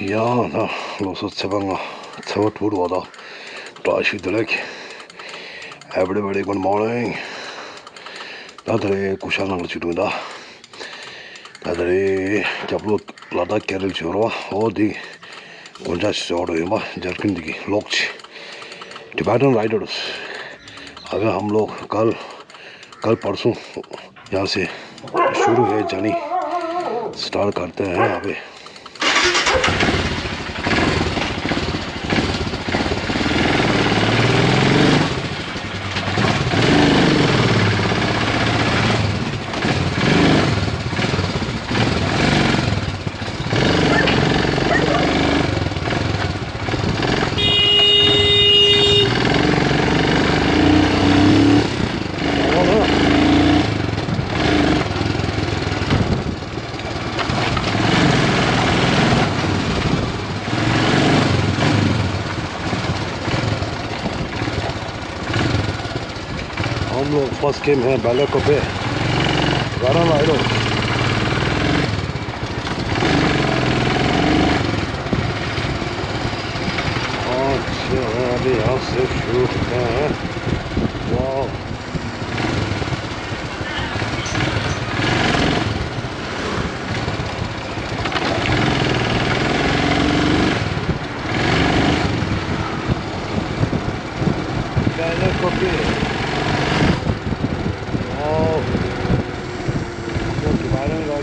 Ja, na, los oss sebanga. Sebut buru ada. Tashi dilek. Everybody good morning. Tadre kushal nang chitu da. Tadre japlo lada kerel chorwa. Odi gonja choro yema Jharkhand की लोग Tibetan Riders अगर हम लोग कल परसों यहाँ से शुरू है जर्नी स्टार्ट करते हैं अभी हम लोग फर्स्ट गेम है बालाकोपे गाना लाइडो अच्छा अभी यहाँ से शुरू करते हैं वाह बालाकोपे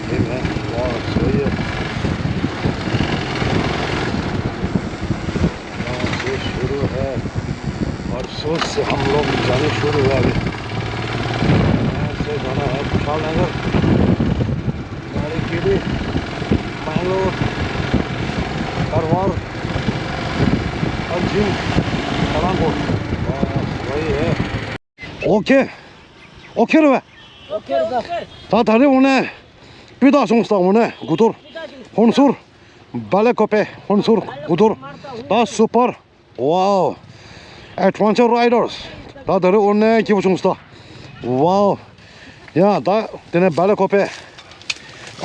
गेम है और सही है से शुरू है और सोच से हम लोग जाने शुरू हुआ अभी यहाँ से जाना है कुशाल नगर नारिकेली मैंगलोर करवार अर्जुन कलांगोट वही है ओके ओके रे 다 다리 오네 비다 송스타 오네 구돌 혼술 발레코페 혼술 구돌 다 슈퍼 와우 एडवेंचर राइडर्स 다 다리 오네 기부 송스타 वाओ 야다 तेने 발레코페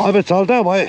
अबे चलते हैं भाई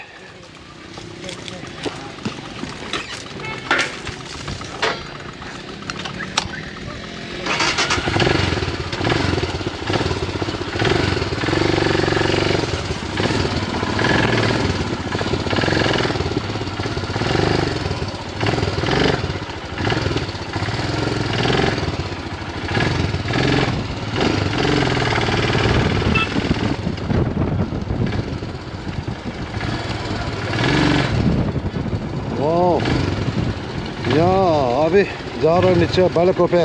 अभी जा रहे हैं नीचे बालाकोपे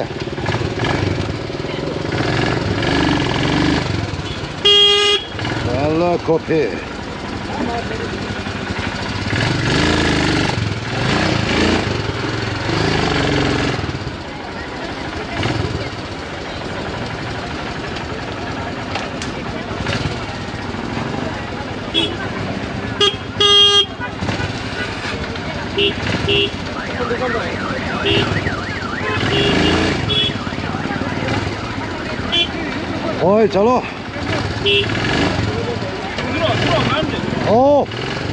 ओए चलो ओ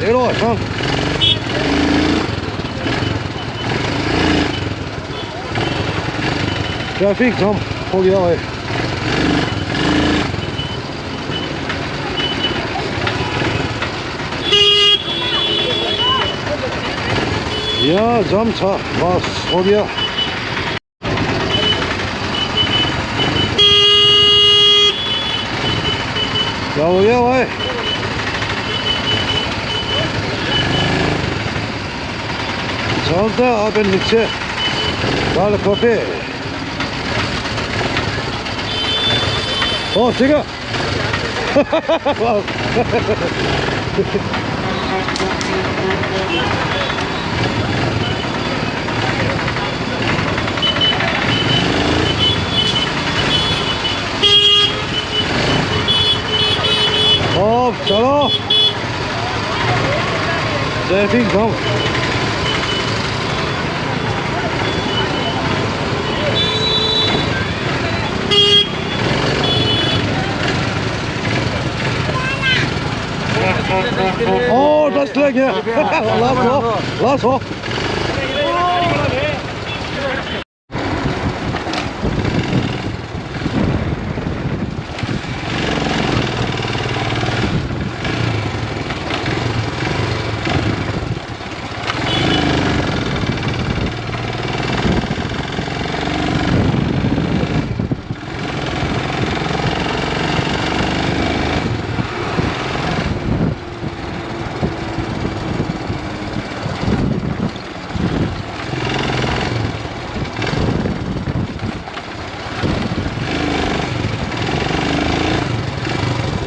내려 형 ट्रैफिक जाम हो गया है या जाम था बस हो गया क्या हो गया भाई चलते अब नीचे बालाकोपे ओ ठीक है चलो ट्रैफिक जाम ओ लास्ट लेग है लास्ट हो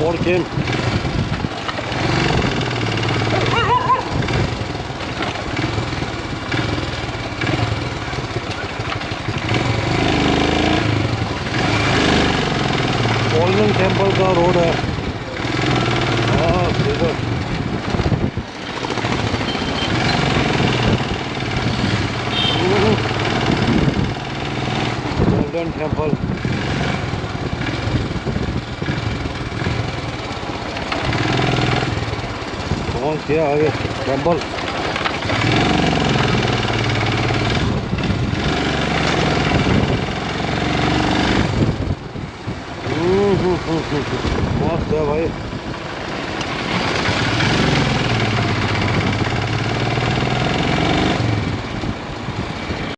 Or came. गोल्डन टेम्पल का रोड है हाँ देखो गोल्डन टेम्पल पहुँच गया आगे टेम्पल मस्त है भाई